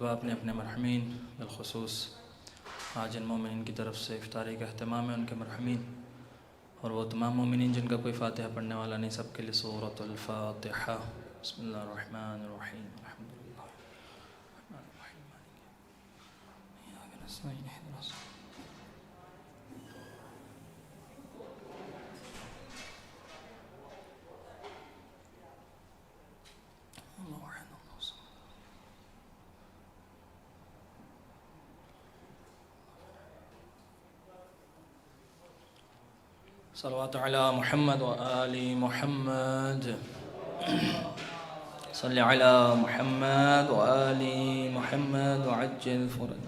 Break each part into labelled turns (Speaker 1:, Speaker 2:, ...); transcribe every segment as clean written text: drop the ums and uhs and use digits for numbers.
Speaker 1: مرتبہ اپنے اپنے مرحومین بالخصوص آج ان مومنین کی طرف سے افطاری کا اہتمام ہے، ان کے مرحومین اور وہ تمام مومنین جن کا کوئی فاتحہ پڑھنے والا نہیں، سب کے لیے سورۃ الفاتحہ۔ بسم اللہ الرحمن الرحیم، الحمد للہ الرحمن الرحیم ایاک نستعین اہدنا الصراط صلوات علی محمد و آل محمد، صلی علی محمد و آل محمد وعجل فرج۔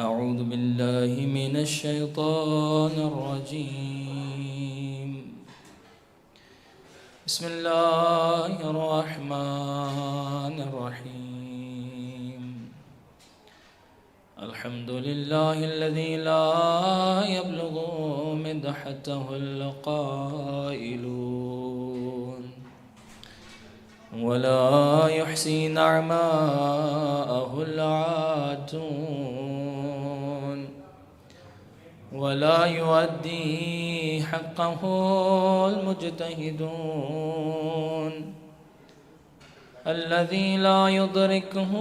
Speaker 1: اعوذ باللہ من الشیطان الرجیم، بسم اللہ الرحمن الرحیم۔ الحمد للہ الذی لا يبلغ مدحته القائلون ولا يحصي نعماءه العادون ولا يؤدي حقه المجتهدون الذي لا يدركه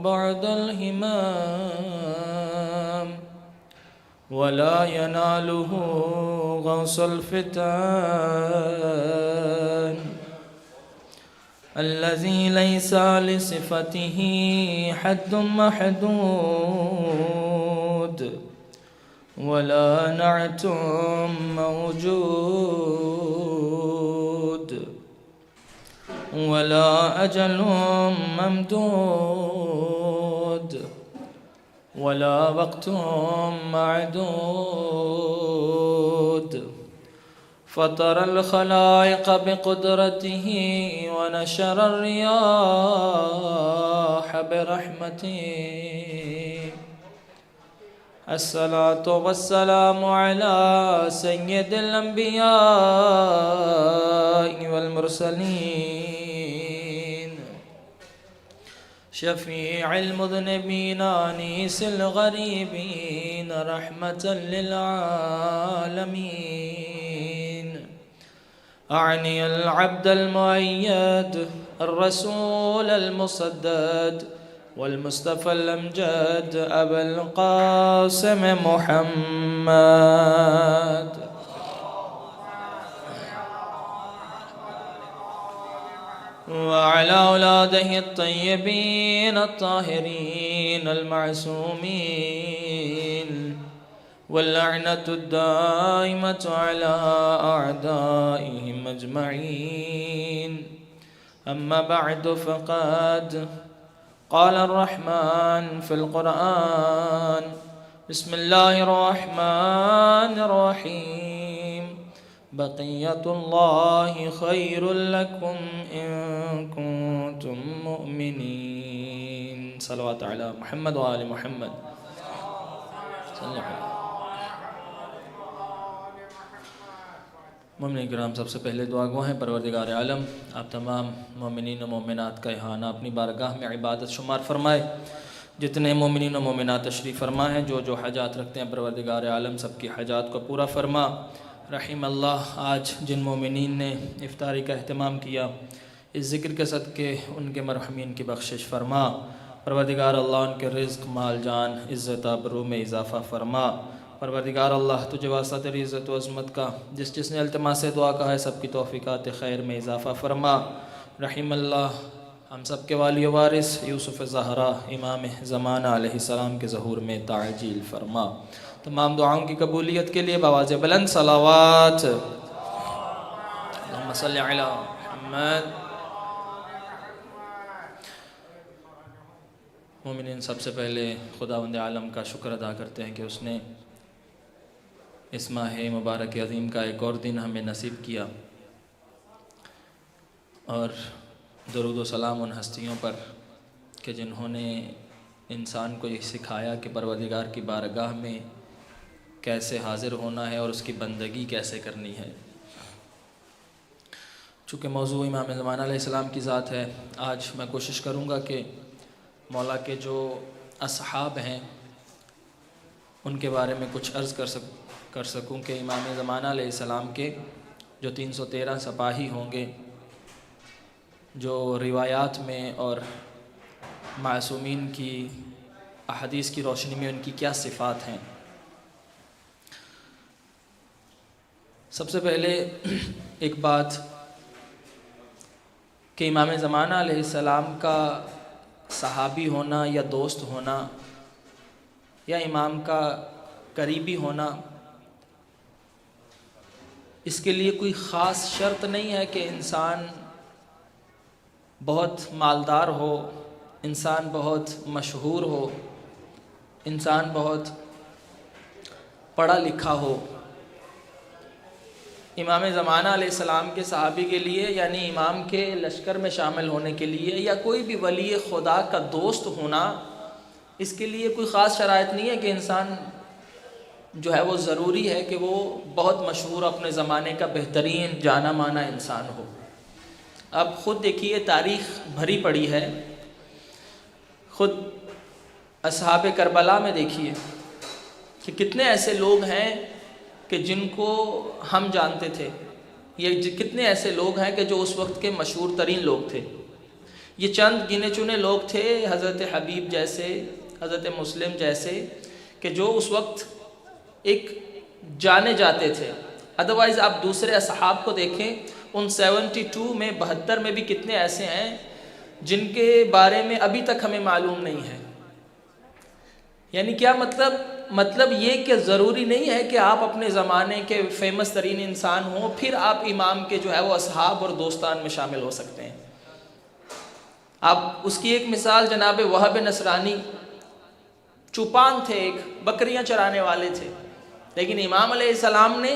Speaker 1: بعد الهمام ولا يناله غوص الفتان الذي ليس لصفته حد محدود ولا نعت موجود ولا أجل ممدود ولا وقت معدود فطر الخلائق بقدرته ونشر الرياح برحمته الصلاة والسلام على سيد الأنبياء والمرسلين شفيع المذنبين أنيس الغريبين رحمة للعالمين أعني العبد المؤيد الرسول المصدد والمصطفى الأمجد أبا القاسم محمد وعلى أولاده الطيبين الطاهرين المعصومين واللعنة الدائمة على أعدائهم أجمعين. أما بعد، فقد قال الرحمن في القرآن: بسم الله الرحمن الرحيم. بقية الله خير لكم إن كنتم مؤمنين. صلوات على محمد وآل محمد. صلی اللہ علیہ مومنین کرام، سب سے پہلے دعا گو ہیں پروردگار عالم آپ تمام مومنین و مومنات کا احانہ اپنی بارگاہ میں عبادت شمار فرمائے. جتنے مومنین و مومنات تشریف فرما ہیں، جو جو حاجات رکھتے ہیں، پروردگار عالم سب کی حاجات کو پورا فرما. رحم اللہ آج جن مومنین نے افطاری کا اہتمام کیا، اس ذکر کے صدقے ان کے مرحومین کی بخشش فرما. پروردگار اللہ ان کے رزق، مال، جان، عزت آبرو میں اضافہ فرما. پروردگار اللہ تجھے واسطہ تیری عزت و عظمت کا جس نے التماس دعا کہا ہے، سب کی توفیقات خیر میں اضافہ فرما. رحم اللہ ہم سب کے والی و وارث یوسف زہرا امام زمانہ علیہ السلام کے ظہور میں تعجیل فرما. تمام دعاؤں کی قبولیت کے لیے بآواز بلند صلوات. اللہم صلی علی محمد. مومنین، سب سے پہلے خداوند عالم کا شکر ادا کرتے ہیں کہ اس نے اس ماہ مبارک عظیم کا ایک اور دن ہمیں نصیب کیا، اور درود و سلام ان ہستیوں پر کہ جنہوں نے انسان کو یہ سکھایا کہ پروردگار کی بارگاہ میں کیسے حاضر ہونا ہے اور اس کی بندگی کیسے کرنی ہے. چونکہ موضوع امام زمانہ علیہ السلام کی ذات ہے، آج میں کوشش کروں گا کہ مولا کے جو اصحاب ہیں ان کے بارے میں کچھ عرض کر سکوں کہ امام زمانہ علیہ السلام کے جو 313 سپاہی ہوں گے، جو روایات میں اور معصومین کی احادیث کی روشنی میں ان کی کیا صفات ہیں۔ سب سے پہلے ایک بات کہ امام زمانہ علیہ السلام کا صحابی ہونا یا دوست ہونا یا امام کا قریبی ہونا، اس کے لیے کوئی خاص شرط نہیں ہے کہ انسان بہت مالدار ہو، انسان بہت مشہور ہو، انسان بہت پڑھا لکھا ہو۔ امام زمانہ علیہ السلام کے صحابی کے لیے، یعنی امام کے لشکر میں شامل ہونے کے لیے، یا کوئی بھی ولی خدا کا دوست ہونا، اس کے لیے کوئی خاص شرائط نہیں ہے کہ انسان جو ہے وہ ضروری ہے کہ وہ بہت مشہور اپنے زمانے کا بہترین جانا مانا انسان ہو۔ اب خود دیکھیے، تاریخ بھری پڑی ہے، خود اصحاب کربلا میں دیکھیے کہ کتنے ایسے لوگ ہیں کہ جن کو ہم جانتے تھے، یہ کتنے ایسے لوگ ہیں کہ جو اس وقت کے مشہور ترین لوگ تھے۔ یہ چند گنے چنے لوگ تھے، حضرت حبیب جیسے، حضرت مسلم جیسے، کہ جو اس وقت ایک جانے جاتے تھے۔ ادروائز آپ دوسرے اصحاب کو دیکھیں، ان 72 میں 72 میں بھی کتنے ایسے ہیں جن کے بارے میں ابھی تک ہمیں معلوم نہیں ہے۔ یعنی کیا مطلب یہ کہ ضروری نہیں ہے کہ آپ اپنے زمانے کے فیمس ترین انسان ہوں پھر آپ امام کے جو ہے وہ اصحاب اور دوستان میں شامل ہو سکتے ہیں۔ آپ اس کی ایک مثال جناب وہب نصرانی، چوپان تھے، ایک بکریاں چرانے والے تھے، لیکن امام علیہ السلام نے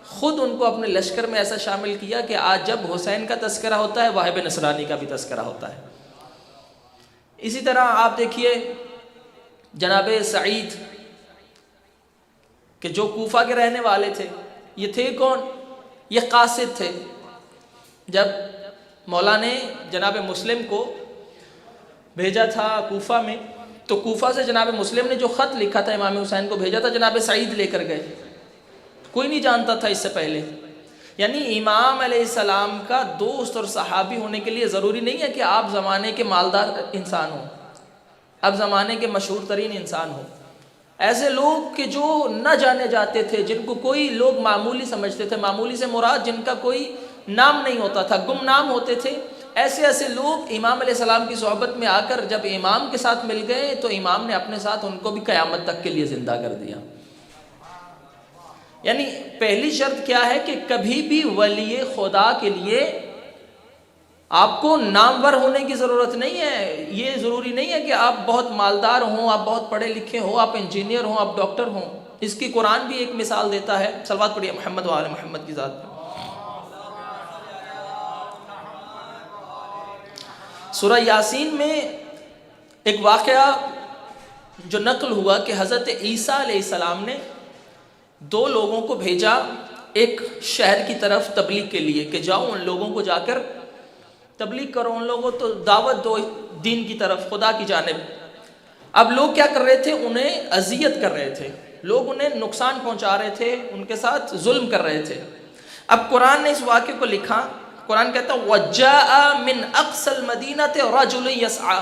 Speaker 1: خود ان کو اپنے لشکر میں ایسا شامل کیا کہ آج جب حسین کا تذکرہ ہوتا ہے، وہب نصرانی کا بھی تذکرہ ہوتا ہے۔ اسی طرح آپ دیکھیے جناب سعید، کہ جو کوفہ کے رہنے والے تھے، یہ تھے کون؟ یہ قاصد تھے۔ جب مولا نے جناب مسلم کو بھیجا تھا کوفہ میں، تو کوفہ سے جناب مسلم نے جو خط لکھا تھا امام حسین کو بھیجا تھا، جناب سعید لے کر گئے۔ کوئی نہیں جانتا تھا اس سے پہلے۔ یعنی امام علیہ السلام کا دوست اور صحابی ہونے کے لیے ضروری نہیں ہے کہ آپ زمانے کے مالدار انسان ہوں، آپ زمانے کے مشہور ترین انسان ہوں۔ ایسے لوگ کہ جو نہ جانے جاتے تھے، جن کو کوئی لوگ معمولی سمجھتے تھے، معمولی سے مراد جن کا کوئی نام نہیں ہوتا تھا، گمنام ہوتے تھے، ایسے لوگ امام علیہ السلام کی صحبت میں آ کر جب امام کے ساتھ مل گئے تو امام نے اپنے ساتھ ان کو بھی قیامت تک کے لیے زندہ کر دیا۔ یعنی پہلی شرط کیا ہے کہ کبھی بھی ولی خدا کے لیے آپ کو نامور ہونے کی ضرورت نہیں ہے۔ یہ ضروری نہیں ہے کہ آپ بہت مالدار ہوں، آپ بہت پڑھے لکھے ہوں، آپ انجینئر ہوں، آپ ڈاکٹر ہوں۔ اس کی قرآن بھی ایک مثال دیتا ہے۔ صلوات پڑھیے محمد و آل محمد کی ذات پر۔ سورہ یاسین میں ایک واقعہ جو نقل ہوا کہ حضرت عیسیٰ علیہ السلام نے 2 لوگوں کو بھیجا ایک شہر کی طرف تبلیغ کے لیے کہ جاؤ ان لوگوں کو جا کر تبلیغ کرو، ان لوگوں تو دعوت دو دین کی طرف، خدا کی جانب۔ اب لوگ کیا کر رہے تھے؟ انہیں اذیت کر رہے تھے، لوگ انہیں نقصان پہنچا رہے تھے، ان کے ساتھ ظلم کر رہے تھے۔ اب قرآن نے اس واقعے کو لکھا، قرآن کہتا ہے وَجَاءَ مِنْ أَقْصَى الْمَدِينَةِ رَجُلٌ يَسْعَى۔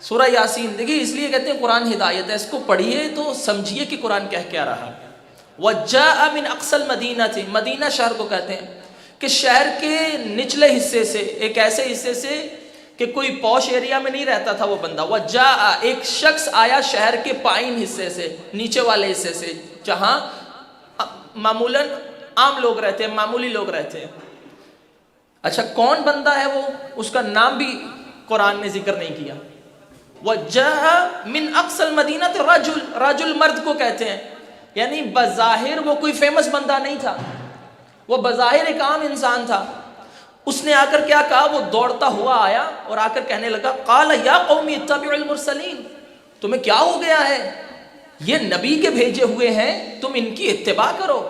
Speaker 1: سورہ یاسین دیکھیے، اس لیے کہتے ہیں قرآن ہدایت ہے، اس کو پڑھیے تو سمجھیے کہ قرآن کیا رہا۔ وَجَاءَ مِنْ أَقْصَى الْمَدِينَةِ، مدینہ شہر کو کہتے ہیں کہ شہر کے نچلے حصے سے، ایک ایسے حصے سے کہ کوئی پوش ایریا میں نہیں رہتا تھا وہ بندہ۔ وَجَاءَ، ایک شخص آیا شہر کے پائن حصے سے، نیچے والے حصے سے، جہاں معمولاً عام لوگ رہتے ہیں، معمولی لوگ رہتے ہیں۔ اچھا کون بندہ ہے وہ؟ اس کا نام بھی قرآن نے ذکر نہیں کیا۔ وَجَاءَ مِنْ أَقْصَى الْمَدِينَةِ رجل مرد کو کہتے ہیں، یعنی بظاہر وہ کوئی فیمس بندہ نہیں تھا، وہ بظاہر ایک عام انسان تھا۔ اس نے آ کر کیا کہا؟ وہ دوڑتا ہوا آیا اور آ کر کہنے لگا قَالَ يَا قَوْمِ اتَّبِعُوا الْمُرْسَلِينَ، تمہیں کیا ہو گیا ہے؟ یہ نبی کے بھیجے ہوئے ہیں، تم ان کی اتباع کرو۔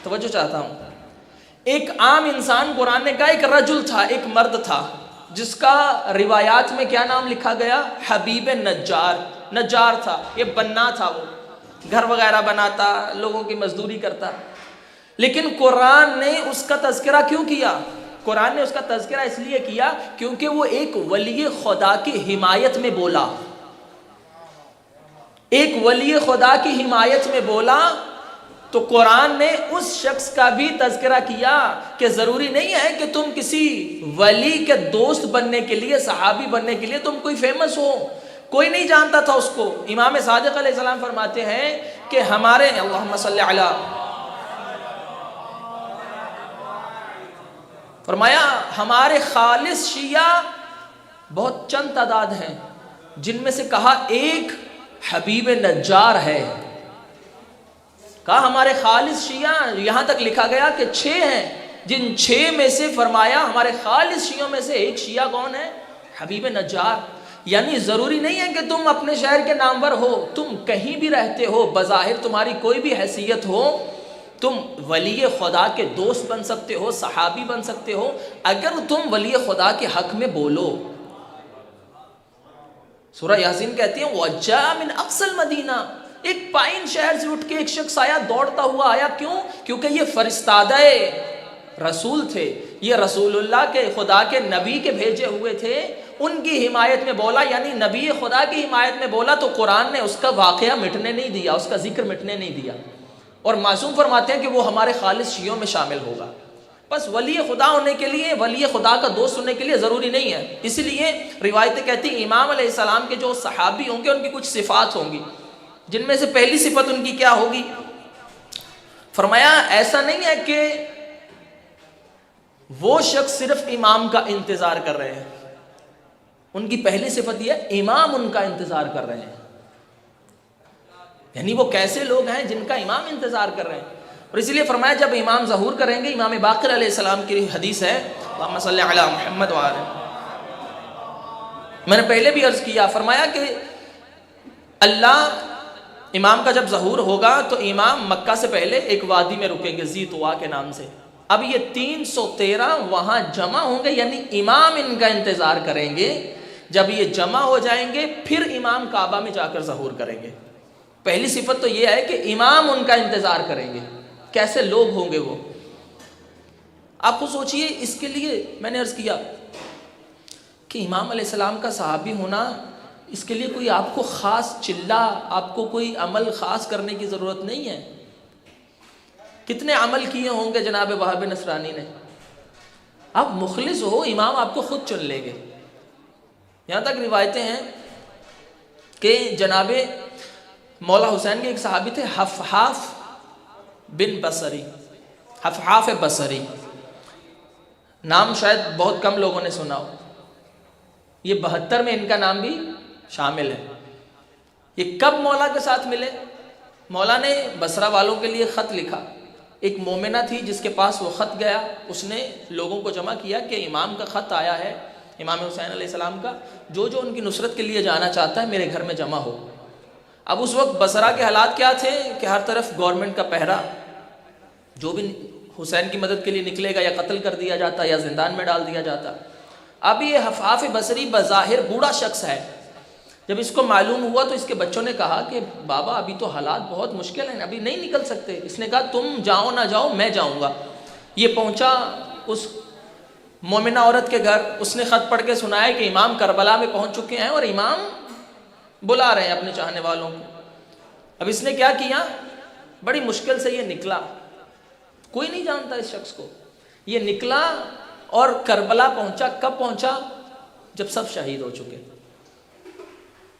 Speaker 1: توجہ چاہتا ہوں، ایک عام انسان، قرآن نے کہا ایک رجل تھا، ایک مرد تھا، جس کا روایات میں کیا نام لکھا گیا؟ حبیب نجار. نجار تھا، یہ بننا تھا، وہ گھر وغیرہ بناتا، لوگوں کی مزدوری کرتا. لیکن قرآن نے اس کا تذکرہ کیوں کیا؟ قرآن نے اس کا تذکرہ اس لیے کیا کیونکہ وہ ایک ولی خدا کی حمایت میں بولا. ایک ولی خدا کی حمایت میں بولا تو قرآن نے اس شخص کا بھی تذکرہ کیا کہ ضروری نہیں ہے کہ تم کسی ولی کے دوست بننے کے لیے، صحابی بننے کے لیے تم کوئی فیمس ہو. کوئی نہیں جانتا تھا اس کو. امام صادق علیہ السلام فرماتے ہیں کہ ہمارے اللہم صلی علی، فرمایا ہمارے خالص شیعہ بہت چند تعداد ہیں، جن میں سے کہا ایک حبیب نجار ہے. کہا ہمارے خالص شیعہ، یہاں تک لکھا گیا کہ 6 ہیں، جن 6 میں سے فرمایا ہمارے خالص شیعوں میں سے ایک شیعہ کون ہے؟ حبیب نجار. یعنی ضروری نہیں ہے کہ تم اپنے شہر کے نامور ہو، تم کہیں بھی رہتے ہو، بظاہر تمہاری کوئی بھی حیثیت ہو، تم ولی خدا کے دوست بن سکتے ہو، صحابی بن سکتے ہو، اگر تم ولی خدا کے حق میں بولو. سورہ یاسین کہتی ہیں وَجَاءَ مِنْ أَقْصَى الْمَدِینَةِ، ایک پائن شہر سے اٹھ کے ایک شخص آیا، دوڑتا ہوا آیا. کیوں؟ کیونکہ یہ فرستادہ رسول تھے، یہ رسول اللہ کے خدا کے نبی کے بھیجے ہوئے تھے. ان کی حمایت میں بولا، یعنی نبی خدا کی حمایت میں بولا تو قرآن نے اس کا واقعہ مٹنے نہیں دیا، اس کا ذکر مٹنے نہیں دیا. اور معصوم فرماتے ہیں کہ وہ ہمارے خالص شیعوں میں شامل ہوگا. بس ولی خدا ہونے کے لیے، ولی خدا کا دوست ہونے کے لیے ضروری نہیں ہے. اس لیے روایتیں کہتی ہیں امام علیہ السلام کے جو صحابی ہوں گے ان کی کچھ صفات ہوں گی، جن میں سے پہلی صفت ان کی کیا ہوگی؟ فرمایا ایسا نہیں ہے کہ وہ شخص صرف امام کا انتظار کر رہے ہیں. ان کی پہلی صفت یہ ہے امام ان کا انتظار کر رہے ہیں. یعنی وہ کیسے لوگ ہیں جن کا امام انتظار کر رہے ہیں. اور اس لیے فرمایا جب امام ظہور کریں گے، امام باقر علیہ السلام کی حدیث ہے، اللہم صلی علی محمد وآلہ، میں نے پہلے بھی عرض کیا، فرمایا کہ اللہ امام کا جب ظہور ہوگا تو امام مکہ سے پہلے ایک وادی میں رکیں گے ذی طوا کے نام سے. اب یہ 313 وہاں جمع ہوں گے، یعنی امام ان کا انتظار کریں گے. جب یہ جمع ہو جائیں گے پھر امام کعبہ میں جا کر ظہور کریں گے. پہلی صفت تو یہ ہے کہ امام ان کا انتظار کریں گے. کیسے لوگ ہوں گے وہ؟ آپ کو سوچئے. اس کے لیے میں نے عرض کیا کہ امام علیہ السلام کا صحابی ہونا، اس کے لیے کوئی آپ کو خاص چلہ، آپ کو کوئی عمل خاص کرنے کی ضرورت نہیں ہے. کتنے عمل کیے ہوں گے جناب وہاب نصرانی نے. آپ مخلص ہو، امام آپ کو خود چن لیں گے. یہاں تک روایتیں ہیں کہ جناب مولا حسین کے ایک صحابی تھے حفحاف بن بصری، حفحاف بصری، نام شاید بہت کم لوگوں نے سنا ہو. یہ 72 میں ان کا نام بھی شامل ہے. یہ کب مولا کے ساتھ ملے؟ مولا نے بصرہ والوں کے لیے خط لکھا. ایک مومنہ تھی جس کے پاس وہ خط گیا، اس نے لوگوں کو جمع کیا کہ امام کا خط آیا ہے، امام حسین علیہ السلام کا، جو ان کی نصرت کے لیے جانا چاہتا ہے میرے گھر میں جمع ہو. اب اس وقت بصرہ کے حالات کیا تھے کہ ہر طرف گورنمنٹ کا پہرا، جو بھی حسین کی مدد کے لیے نکلے گا یا قتل کر دیا جاتا یا زندان میں ڈال دیا جاتا. اب یہ حفحاف بصری بظاہر بوڑھا شخص ہے. جب اس کو معلوم ہوا تو اس کے بچوں نے کہا کہ بابا ابھی تو حالات بہت مشکل ہیں، ابھی نہیں نکل سکتے. اس نے کہا تم جاؤ نہ جاؤ میں جاؤں گا. یہ پہنچا اس مومنہ عورت کے گھر. اس نے خط پڑھ کے سنایا کہ امام کربلا میں پہنچ چکے ہیں اور امام بلا رہے ہیں اپنے چاہنے والوں کو. اب اس نے کیا کیا؟ بڑی مشکل سے یہ نکلا، کوئی نہیں جانتا اس شخص کو. یہ نکلا اور کربلا پہنچا. کب پہنچا؟ جب سب شہید ہو چکے.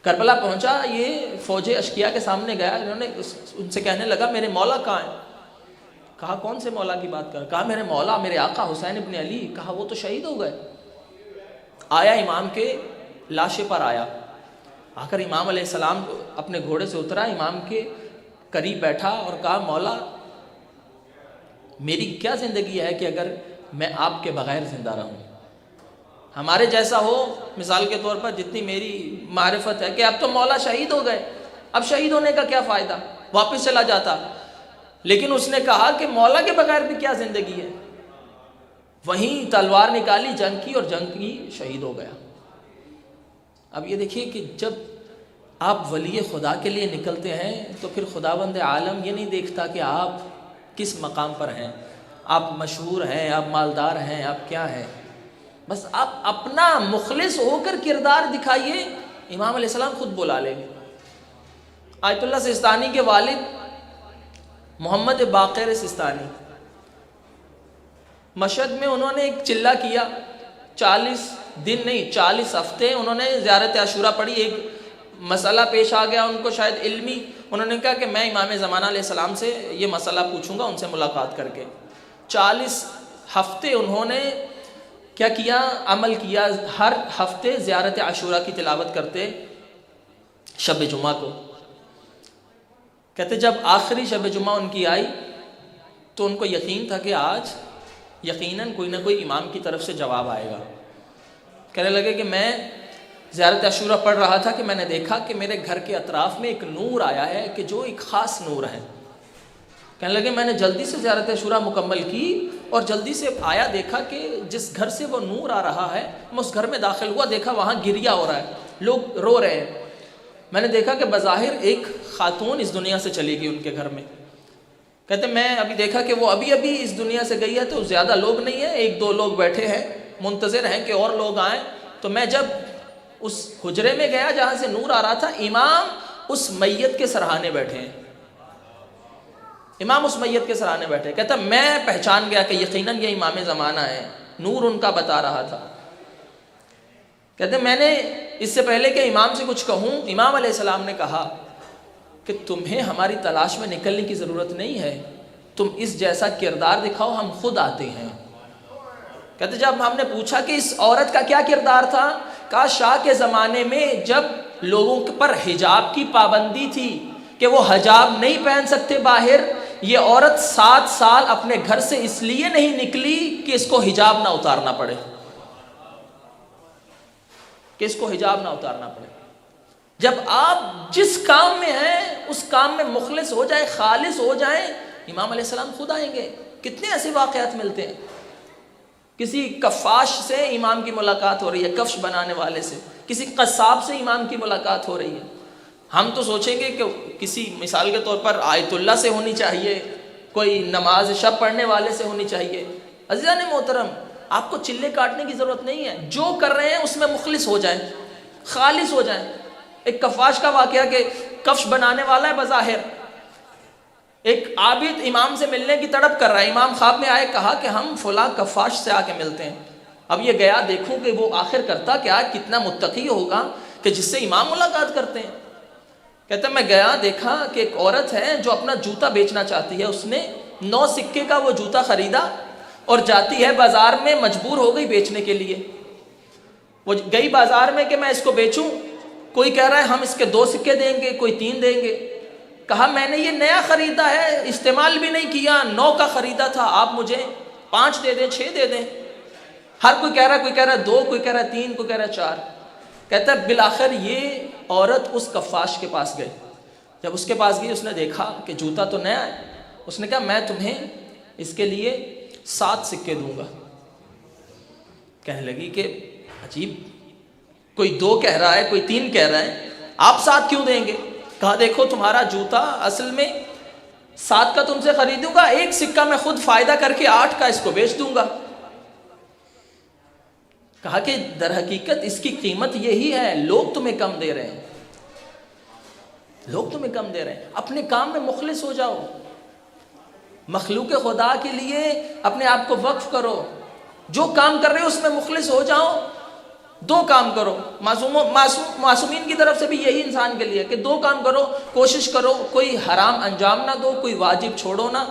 Speaker 1: کربلا پہنچا، یہ فوج اشقیاء کے سامنے گیا. انہوں نے ان سے کہنے لگا میرے مولا کہاں ہیں؟ کہا کون سے مولا کی بات کر؟ کہا میرے مولا، میرے آقا حسین ابن علی. کہا وہ تو شہید ہو گئے. آیا امام کے لاشے پر آیا، آ کر امام علیہ السلام اپنے گھوڑے سے اترا، امام کے قریب بیٹھا اور کہا مولا میری کیا زندگی ہے کہ اگر میں آپ کے بغیر زندہ رہوں؟ ہمارے جیسا ہو مثال کے طور پر، جتنی میری معرفت ہے کہ اب تو مولا شہید ہو گئے، اب شہید ہونے کا کیا فائدہ، واپس چلا جاتا. لیکن اس نے کہا کہ مولا کے بغیر بھی کیا زندگی ہے. وہیں تلوار نکالی، جنگ کی اور جنگ کی شہید ہو گیا۔ اب یہ دیکھیے کہ جب آپ ولی خدا کے لیے نکلتے ہیں تو پھر خداوند عالم یہ نہیں دیکھتا کہ آپ کس مقام پر ہیں، آپ مشہور ہیں، آپ مالدار ہیں، آپ کیا ہیں، بس آپ اپنا مخلص ہو کر کردار دکھائیے، امام علیہ السلام خود بلا لیں گے۔ آیت اللہ سستانی کے والد محمد باقر سستانی، مشہد میں انہوں نے ایک چلہ کیا، 40 دن نہیں 40 ہفتے انہوں نے زیارت عاشورہ پڑھی۔ ایک مسئلہ پیش آ گیا ان کو شاید علمی، انہوں نے کہا کہ میں امام زمانہ علیہ السلام سے یہ مسئلہ پوچھوں گا ان سے ملاقات کر کے۔ 40 ہفتے انہوں نے کیا کیا، عمل کیا، ہر ہفتے زیارت عاشورہ کی تلاوت کرتے شب جمعہ کو۔ کہتے جب آخری شب جمعہ ان کی آئی تو ان کو یقین تھا کہ آج یقیناً کوئی نہ کوئی امام کی طرف سے جواب آئے گا۔ کہنے لگے کہ میں زیارت عاشورہ پڑھ رہا تھا کہ میں نے دیکھا کہ میرے گھر کے اطراف میں ایک نور آیا ہے کہ جو ایک خاص نور ہے۔ کہنے لگے میں نے جلدی سے زیارت عاشورہ مکمل کی اور جلدی سے آیا، دیکھا کہ جس گھر سے وہ نور آ رہا ہے میں اس گھر میں داخل ہوا، دیکھا وہاں گریا ہو رہا ہے، لوگ رو رہے ہیں۔ میں نے دیکھا کہ بظاہر ایک خاتون اس دنیا سے چلی گئی ان کے گھر میں۔ کہتے میں ابھی دیکھا کہ وہ ابھی اس دنیا سے گئی ہے، تو زیادہ لوگ نہیں ہیں، 1-2 لوگ بیٹھے ہیں منتظر ہیں کہ اور لوگ آئیں۔ تو میں جب اس حجرے میں گیا جہاں سے نور آ رہا تھا، امام اس میت کے سرہانے بیٹھے ہیں، امام اس میت کے سرہانے بیٹھے۔ کہتا میں پہچان گیا کہ یقیناً یہ امام زمانہ ہے، نور ان کا بتا رہا تھا۔ کہتے میں نے اس سے پہلے کہ امام سے کچھ کہوں، امام علیہ السلام نے کہا کہ تمہیں ہماری تلاش میں نکلنے کی ضرورت نہیں ہے، تم اس جیسا کردار دکھاؤ، ہم خود آتے ہیں۔ کہتے جب ہم نے پوچھا کہ اس عورت کا کیا کردار تھا، کہا شاہ کے زمانے میں جب لوگوں پر حجاب کی پابندی تھی کہ وہ حجاب نہیں پہن سکتے باہر، یہ عورت 7 سال اپنے گھر سے اس لیے نہیں نکلی کہ اس کو حجاب نہ اتارنا پڑے، کہ اس کو حجاب نہ اتارنا پڑے۔ جب آپ جس کام میں ہیں اس کام میں مخلص ہو جائیں، خالص ہو جائیں، امام علیہ السلام خود آئیں گے۔ کتنے ایسے واقعات ملتے ہیں، کسی کفاش سے امام کی ملاقات ہو رہی ہے، کفش بنانے والے سے، کسی قصاب سے امام کی ملاقات ہو رہی ہے۔ ہم تو سوچیں گے کہ کسی مثال کے طور پر آیت اللہ سے ہونی چاہیے، کوئی نماز شب پڑھنے والے سے ہونی چاہیے۔ عزیزان محترم، آپ کو چلے کاٹنے کی ضرورت نہیں ہے، جو کر رہے ہیں اس میں مخلص ہو جائیں، خالص ہو جائیں۔ ایک کفاش کا واقعہ کہ کفش بنانے والا ہے بظاہر، ایک عابد امام سے ملنے کی تڑپ کر رہا ہے، امام خواب میں آئے، کہا کہ ہم فلاں کفاش سے آ کے ملتے ہیں۔ اب یہ گیا دیکھوں کہ وہ آخر کرتا کیا، کتنا متقی ہوگا کہ جس سے امام ملاقات کرتے ہیں۔ کہتا میں گیا دیکھا کہ ایک عورت ہے جو اپنا جوتا بیچنا چاہتی ہے، اس نے 9 سکے کا وہ جوتا خریدا اور جاتی ہے بازار میں، مجبور ہو گئی بیچنے کے لیے۔ وہ گئی بازار میں کہ میں اس کو بیچوں، کوئی کہہ رہا ہے ہم اس کے 2 سکے دیں گے، کوئی 3 دیں گے۔ کہا میں نے یہ نیا خریدا ہے، استعمال بھی نہیں کیا، 9 کا خریدا تھا، آپ مجھے 5 دے دیں، 6 دے دیں۔ ہر کوئی کہہ رہا ہے 2، کوئی کہہ رہا ہے 3، کوئی کہہ رہا ہے 4۔ کہتا ہے بالآخر یہ عورت اس کفاش کے پاس گئی۔ جب اس کے پاس گئی، اس نے دیکھا کہ جوتا تو نیا ہے، اس نے کہا میں تمہیں اس کے لیے 7 سکے دوں گا۔ کہنے لگی کہ عجیب، کوئی 2 کہہ رہا ہے، کوئی 3 کہہ رہا ہے، آپ 7 کیوں دیں گے؟ کہا دیکھو تمہارا جوتا اصل میں 7 کا تم سے خریدوں گا، 1 سکہ میں خود فائدہ کر کے 8 کا اس کو بیچ دوں گا۔ کہا کہ در حقیقت اس کی قیمت یہی ہے، لوگ تمہیں کم دے رہے ہیں، لوگ تمہیں کم دے رہے ہیں۔ اپنے کام میں مخلص ہو جاؤ، مخلوق خدا کے لیے اپنے آپ کو وقف کرو، جو کام کر رہے ہو اس میں مخلص ہو جاؤ۔ 2 کام کرو، معصومین کی طرف سے بھی یہی انسان کے لیے کہ 2 کام کرو، کوشش کرو کوئی حرام انجام نہ دو، کوئی واجب چھوڑو نہ،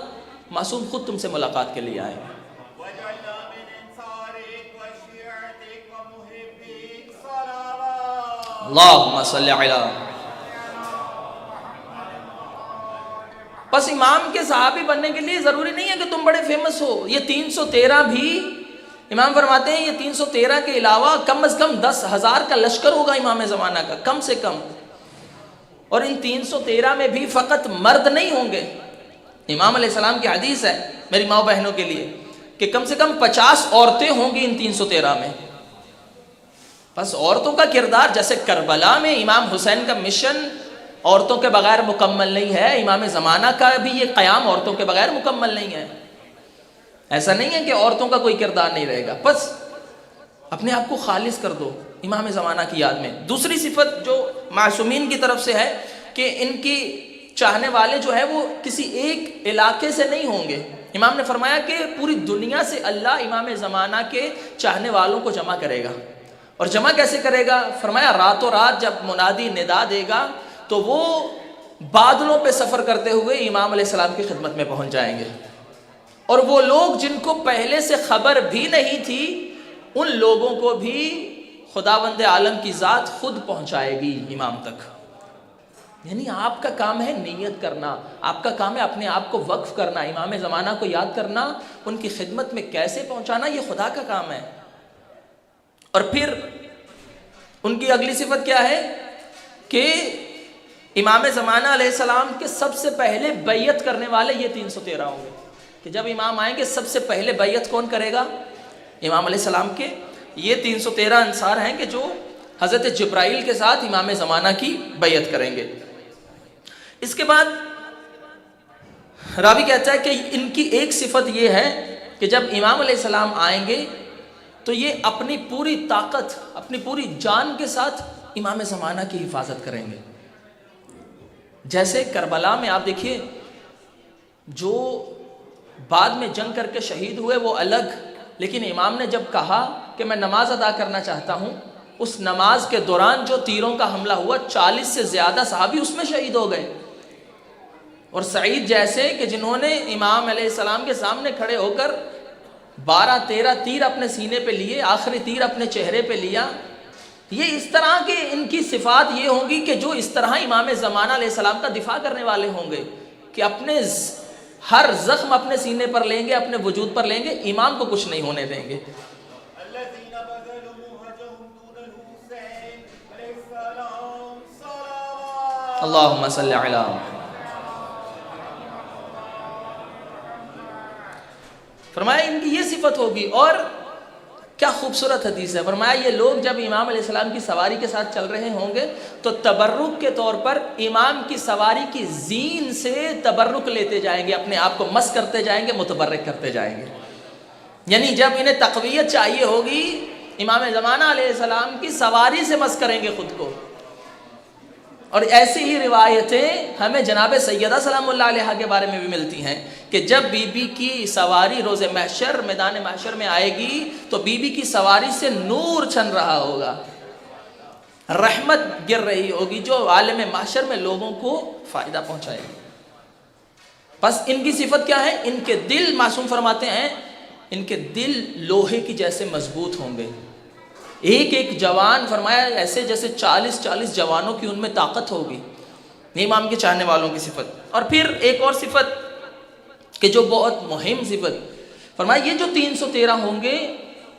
Speaker 1: معصوم خود تم سے ملاقات کے لیے آئے گا۔ اللہم صلی علی۔ بس امام کے صحابی بننے کے لیے ضروری نہیں ہے کہ تم بڑے فیمس ہو۔ یہ 313 بھی امام فرماتے ہیں، یہ 313 کے علاوہ کم از کم 10,000 کا لشکر ہوگا امام زمانہ کا، کم سے کم۔ اور ان 313 میں بھی فقط مرد نہیں ہوں گے۔ امام علیہ السلام کی حدیث ہے میری ماں بہنوں کے لیے کہ کم سے کم 50 عورتیں ہوں گی ان 313 میں. بس عورتوں کا کردار، جیسے کربلا میں امام حسین کا مشن عورتوں کے بغیر مکمل نہیں ہے، امام زمانہ کا بھی یہ قیام عورتوں کے بغیر مکمل نہیں ہے. ایسا نہیں ہے کہ عورتوں کا کوئی کردار نہیں رہے گا. بس اپنے آپ کو خالص کر دو امام زمانہ کی یاد میں. دوسری صفت جو معصومین کی طرف سے ہے کہ ان کی چاہنے والے جو ہے وہ کسی ایک علاقے سے نہیں ہوں گے. امام نے فرمایا کہ پوری دنیا سے اللہ امام زمانہ کے چاہنے والوں کو جمع کرے گا. اور جمع کیسے کرے گا؟ فرمایا راتوں رات جب منادی ندا دے گا تو وہ بادلوں پہ سفر کرتے ہوئے امام علیہ السلام کی خدمت میں پہنچ جائیں گے، اور وہ لوگ جن کو پہلے سے خبر بھی نہیں تھی ان لوگوں کو بھی خداوند عالم کی ذات خود پہنچائے گی امام تک. یعنی آپ کا کام ہے نیت کرنا، آپ کا کام ہے اپنے آپ کو وقف کرنا، امام زمانہ کو یاد کرنا، ان کی خدمت میں کیسے پہنچانا، یہ خدا کا کام ہے. اور پھر ان کی اگلی صفت کیا ہے کہ امام زمانہ علیہ السلام کے سب سے پہلے بیعت کرنے والے یہ 313 ہوں گے. کہ جب امام آئیں گے سب سے پہلے بیعت کون کرے گا؟ امام علیہ السلام کے. یہ 313 انصار ہیں کہ جو حضرت جبرائیل کے ساتھ امام زمانہ کی بیعت کریں گے. اس کے بعد راوی کہتا ہے کہ ان کی ایک صفت یہ ہے کہ جب امام علیہ السلام آئیں گے تو یہ اپنی پوری طاقت، اپنی پوری جان کے ساتھ امام زمانہ کی حفاظت کریں گے. جیسے کربلا میں آپ دیکھیے جو بعد میں جنگ کر کے شہید ہوئے وہ الگ، لیکن امام نے جب کہا کہ میں نماز ادا کرنا چاہتا ہوں، اس نماز کے دوران جو تیروں کا حملہ ہوا 40 سے زیادہ صحابی اس میں شہید ہو گئے. اور سعید جیسے کہ جنہوں نے امام علیہ السلام کے سامنے کھڑے ہو کر 12-13 تیر اپنے سینے پہ لیے، آخری تیر اپنے چہرے پہ لیا. یہ اس طرح کے ان کی صفات یہ ہوں گی کہ جو اس طرح امام زمانہ علیہ السلام کا دفاع کرنے والے ہوں گے کہ اپنے ہر زخم اپنے سینے پر لیں گے، اپنے وجود پر لیں گے، امام کو کچھ نہیں ہونے دیں گے. اللہم صلی علی فرمایا ان کی یہ صفت ہوگی. اور کیا خوبصورت حدیث ہے. فرمایا یہ لوگ جب امام علیہ السلام کی سواری کے ساتھ چل رہے ہوں گے تو تبرک کے طور پر امام کی سواری کی زین سے تبرک لیتے جائیں گے، اپنے آپ کو مس کرتے جائیں گے، متبرک کرتے جائیں گے. یعنی جب انہیں تقویت چاہیے ہوگی امام زمانہ علیہ السلام کی سواری سے مس کریں گے خود کو. اور ایسی ہی روایتیں ہمیں جناب سیدہ سلام اللہ علیہا کے بارے میں بھی ملتی ہیں کہ جب بی بی کی سواری روز محشر میدان محشر میں آئے گی تو بی بی کی سواری سے نور چھن رہا ہوگا، رحمت گر رہی ہوگی جو عالم محشر میں لوگوں کو فائدہ پہنچائے گی. بس ان کی صفت کیا ہے؟ ان کے دل، معصوم فرماتے ہیں ان کے دل لوہے کی جیسے مضبوط ہوں گے. ایک ایک جوان فرمایا ایسے جیسے 40 جوانوں کی ان میں طاقت ہوگی. امام کے چاہنے والوں کی صفت. اور پھر ایک اور صفت کہ جو بہت مہم صفت فرمایا یہ جو 313 ہوں گے،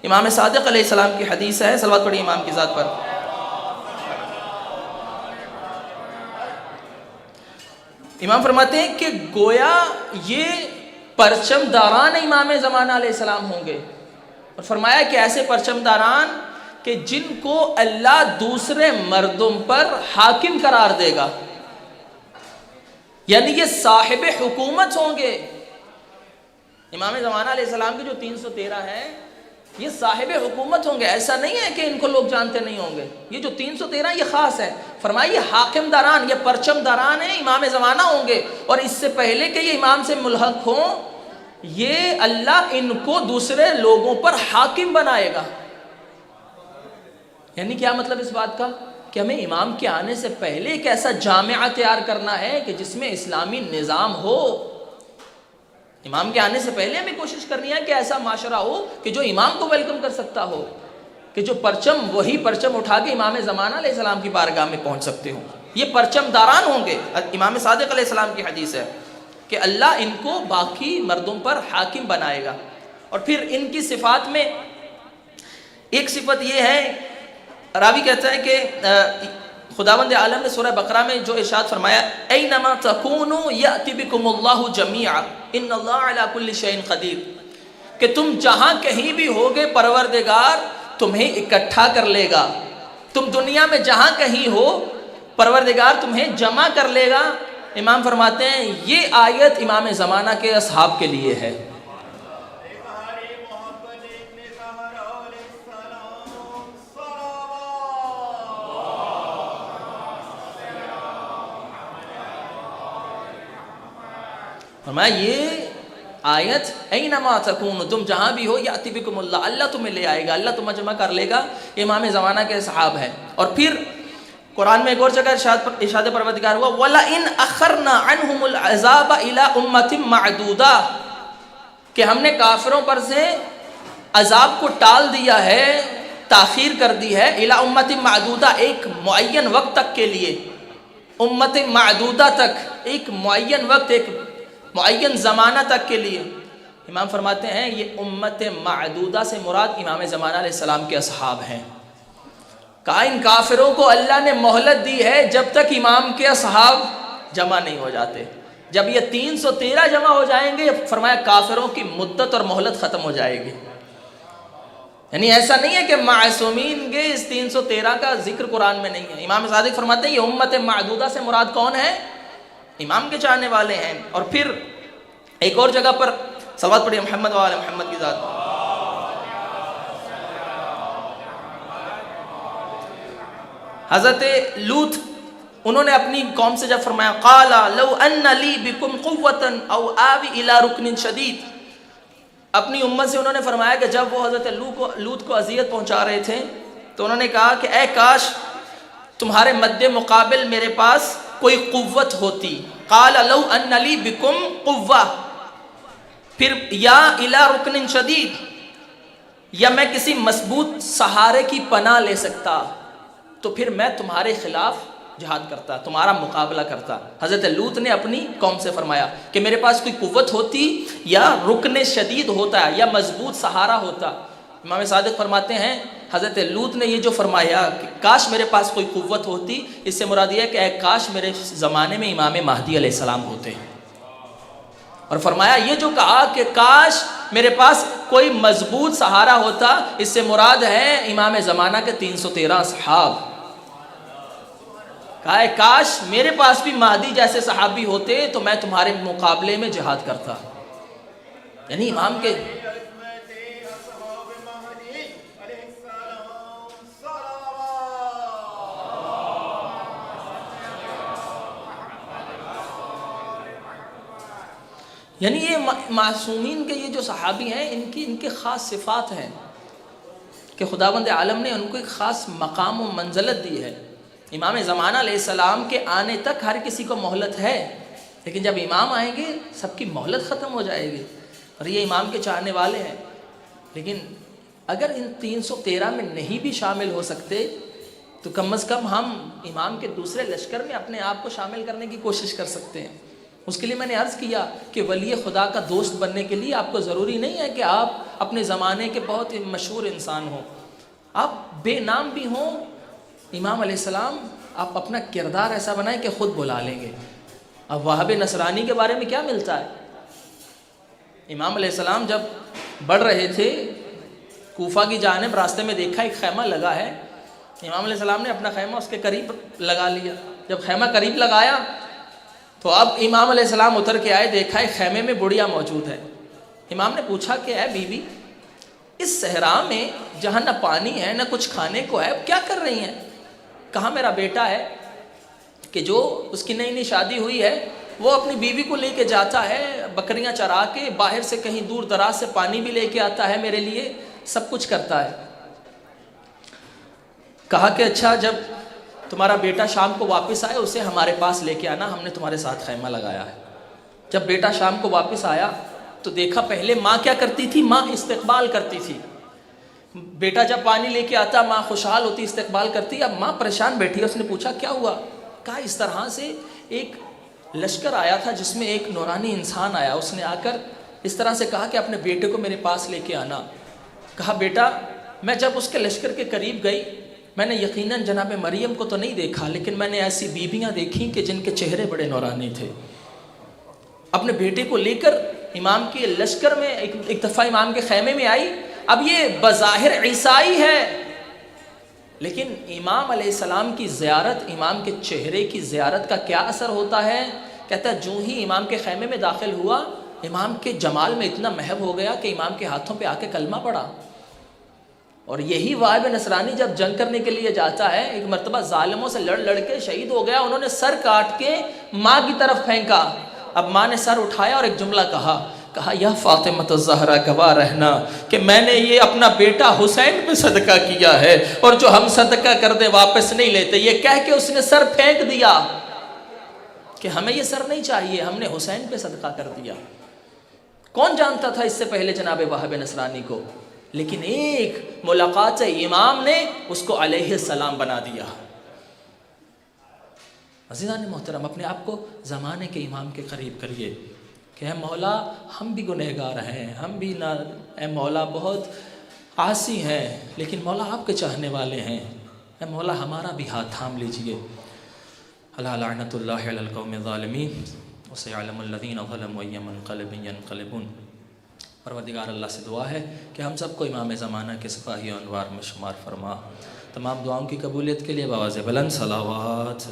Speaker 1: امام صادق علیہ السلام کی حدیث ہے، صلوات پڑھی امام کی ذات پر. امام فرماتے ہیں کہ گویا یہ پرچم داران امام زمانہ علیہ السلام ہوں گے. اور فرمایا کہ ایسے پرچم داران کہ جن کو اللہ دوسرے مردوں پر حاکم قرار دے گا، یعنی یہ صاحب حکومت ہوں گے. امام زمانہ علیہ السلام کے جو 313 ہیں یہ صاحب حکومت ہوں گے. ایسا نہیں ہے کہ ان کو لوگ جانتے نہیں ہوں گے. یہ جو 313 یہ خاص ہے. فرمایا یہ حاکم داران، یہ پرچم داران ہیں، امام زمانہ ہوں گے. اور اس سے پہلے کہ یہ امام سے ملحق ہوں، یہ اللہ ان کو دوسرے لوگوں پر حاکم بنائے گا. یعنی کیا مطلب اس بات کا کہ ہمیں امام کے آنے سے پہلے ایک ایسا جامعہ تیار کرنا ہے کہ جس میں اسلامی نظام ہو. امام کے آنے سے پہلے ہمیں کوشش کرنی ہے کہ ایسا معاشرہ ہو کہ جو امام کو ویلکم کر سکتا ہو، کہ جو پرچم وہی پرچم اٹھا کے امام زمانہ علیہ السلام کی بارگاہ میں پہنچ سکتے ہوں. یہ پرچم داران ہوں گے. امام صادق علیہ السلام کی حدیث ہے کہ اللہ ان کو باقی مردوں پر حاکم بنائے گا. اور پھر ان کی صفات میں ایک صفت یہ ہے، راوی کہتا ہے کہ خداوند عالم نے سورہ بقرہ میں جو ارشاد فرمایا اینما تکونوا یأتی بکم اللہ جمیعا ان اللہ علی کل شیء قدیر، کہ تم جہاں کہیں بھی ہوگے پروردگار تمہیں اکٹھا کر لے گا. تم دنیا میں جہاں کہیں ہو پروردگار تمہیں جمع کر لے گا. امام فرماتے ہیں یہ آیت امام زمانہ کے اصحاب کے لیے ہے. فرمایا یہ آیت اینما تکون تم جہاں بھی ہو یاتی بکم اللہ اللہ تمہیں لے آئے گا, اللہ تمہیں جمع کر لے گا. امام زمانہ کے اصحاب ہیں. اور پھر قرآن میں ایک اور جگہ ارشاد پروردگار ہوا وَلَئِنْ أَخَرْنَا عَنْهُمُ الْعَذَابَ إِلَىٰ أُمَّةٍ مَعْدُودَةٍ کہ ہم نے کافروں پر سے عذاب کو ٹال دیا ہے, تاخیر کر دی ہے. إِلَىٰ أُمَّةٍ مَعْدُودَةٍ ایک معین وقت تک کے لیے, امت معدودہ تک, ایک معین وقت, ایک معین زمانہ تک کے لیے. امام فرماتے ہیں یہ امت معدودہ سے مراد امام زمانہ علیہ السلام کے اصحاب ہیں. کہا ان کافروں کو اللہ نے مہلت دی ہے جب تک امام کے اصحاب جمع نہیں ہو جاتے. جب یہ 313 جمع ہو جائیں گے فرمایا کافروں کی مدت اور مہلت ختم ہو جائے گی. یعنی ایسا نہیں ہے کہ معصومین کے اس 313 کا ذکر قرآن میں نہیں ہے. امام صادق فرماتے ہیں یہ امت معدودہ سے مراد کون ہے؟ امام کے چاہنے والے ہیں. اور پھر ایک اور جگہ پر صلوات پڑھیے محمد و آل محمد کی ذات. حضرت لوط انہوں نے اپنی قوم سے جب فرمایا قال لو ان لی بکم قوتا او آوی الی رکن شدید, اپنی امت سے انہوں نے فرمایا کہ جب وہ حضرت لوط کو اذیت پہنچا رہے تھے تو انہوں نے کہا کہ اے کاش تمہارے مد مقابل میرے پاس کوئی قوت ہوتی. قال لو ان لی بکم قوہ, پھر یا الی رکن شدید, یا میں کسی مضبوط سہارے کی پناہ لے سکتا تو پھر میں تمہارے خلاف جہاد کرتا, تمہارا مقابلہ کرتا. حضرت لوط نے اپنی قوم سے فرمایا کہ میرے پاس کوئی قوت ہوتی یا رکن شدید ہوتا یا مضبوط سہارا ہوتا. امام صادق فرماتے ہیں حضرت لوط نے یہ جو فرمایا کہ کاش میرے پاس کوئی قوت ہوتی, اس سے مراد یہ ہے کہ اے کاش میرے زمانے میں امام مہدی علیہ السلام ہوتے. اور فرمایا یہ جو کہا کہ کاش میرے پاس کوئی مضبوط سہارا ہوتا, اس سے مراد ہے امام زمانہ کے 313 اصحاب. کہا ہے کاش میرے پاس بھی مہدی جیسے صحابی ہوتے تو میں تمہارے مقابلے میں جہاد کرتا. یعنی امام کے یعنی یہ معصومین کے یہ جو صحابی ہیں ان کے خاص صفات ہیں کہ خداوند عالم نے ان کو ایک خاص مقام و منزلت دی ہے. امام زمانہ علیہ السلام کے آنے تک ہر کسی کو مہلت ہے, لیکن جب امام آئیں گے سب کی مہلت ختم ہو جائے گی. اور یہ امام کے چاہنے والے ہیں, لیکن اگر ان 313 میں نہیں بھی شامل ہو سکتے تو کم از کم ہم امام کے دوسرے لشکر میں اپنے آپ کو شامل کرنے کی کوشش کر سکتے ہیں. اس کے لیے میں نے عرض کیا کہ ولی خدا کا دوست بننے کے لیے آپ کو ضروری نہیں ہے کہ آپ اپنے زمانے کے بہت مشہور انسان ہوں, آپ بے نام بھی ہوں. امام علیہ السلام آپ اپنا کردار ایسا بنائیں کہ خود بلا لیں گے. اب وہاب نصرانی کے بارے میں کیا ملتا ہے؟ امام علیہ السلام جب بڑھ رہے تھے کوفہ کی جانب, راستے میں دیکھا ایک خیمہ لگا ہے. امام علیہ السلام نے اپنا خیمہ اس کے قریب لگا لیا. جب خیمہ قریب لگایا تو اب امام علیہ السلام اتر کے آئے, دیکھا ایک خیمے میں بڑھیا موجود ہے. امام نے پوچھا کہ اے بی بی, اس صحرا میں جہاں نہ پانی ہے نہ کچھ کھانے کو ہے, کیا کر رہی ہیں؟ کہا میرا بیٹا ہے کہ جو اس کی نئی نئی شادی ہوئی ہے وہ اپنی بیوی کو لے کے جاتا ہے, بکریاں چرا کے باہر سے کہیں دور دراز سے پانی بھی لے کے آتا ہے, میرے لیے سب کچھ کرتا ہے. کہا کہ اچھا جب تمہارا بیٹا شام کو واپس آئے اسے ہمارے پاس لے کے آنا, ہم نے تمہارے ساتھ خیمہ لگایا ہے. جب بیٹا شام کو واپس آیا تو دیکھا پہلے ماں کیا کرتی تھی, ماں استقبال کرتی تھی. بیٹا جب پانی لے کے آتا ماں خوشحال ہوتی, استقبال کرتی. اب ماں پریشان بیٹھی ہے. اس نے پوچھا کیا ہوا؟ کہا اس طرح سے ایک لشکر آیا تھا جس میں ایک نورانی انسان آیا, اس نے آ کر اس طرح سے کہا کہ اپنے بیٹے کو میرے پاس لے کے آنا. کہا بیٹا میں جب اس کے لشکر کے قریب گئی میں نے یقیناً جناب مریم کو تو نہیں دیکھا, لیکن میں نے ایسی بیویاں دیکھیں کہ جن کے چہرے بڑے نورانی تھے. اپنے بیٹے کو لے کر امام کے لشکر میں ایک دفعہ امام کے خیمے میں آئی. اب یہ بظاہر عیسائی ہے، لیکن امام علیہ السلام کی زیارت، امام کے چہرے کی زیارت کا کیا اثر ہوتا ہے؟ کہتا ہے جو ہی امام کے خیمے میں داخل ہوا، امام کے جمال میں اتنا محو ہو گیا کہ امام کے ہاتھوں پہ آ کے کلمہ پڑا. اور یہی واہب نصرانی جب جنگ کرنے کے لیے جاتا ہے، ایک مرتبہ ظالموں سے لڑ کے شہید ہو گیا، انہوں نے سر کاٹ کے ماں کی طرف پھینکا. اب ماں نے سر اٹھایا اور ایک جملہ کہا یا فاطمہ الزہرا گواہ رہنا کہ میں نے یہ اپنا بیٹا حسین پہ صدقہ کیا ہے، اور جو ہم صدقہ کر دیں واپس نہیں لیتے. یہ کہہ کے اس نے سر پھینک دیا کہ ہمیں یہ سر نہیں چاہیے، ہم نے حسین پہ صدقہ کر دیا. کون جانتا تھا اس سے پہلے جناب وہاب نصرانی کو؟ لیکن ایک ملاقات سے امام نے اس کو علیہ السلام بنا دیا. عزیزان محترم، اپنے آپ کو زمانے کے امام کے قریب کریے کہ اے مولا ہم بھی گنہگار ہیں، ہم بھی اے مولا بہت عاصی ہیں، لیکن مولا آپ کے چاہنے والے ہیں. اے مولا ہمارا بھی ہاتھ تھام لیجئے. الا لعنت اللہ علی القوم الظالمین وسيعلم الذین ظلموا أي منقلب ينقلبون. پروردگار اللہ سے دعا ہے کہ ہم سب کو امام زمانہ کے سپاہی و انوار میں شمار فرما. تمام دعاؤں کی قبولیت کے لیے بآواز بلند صلوات.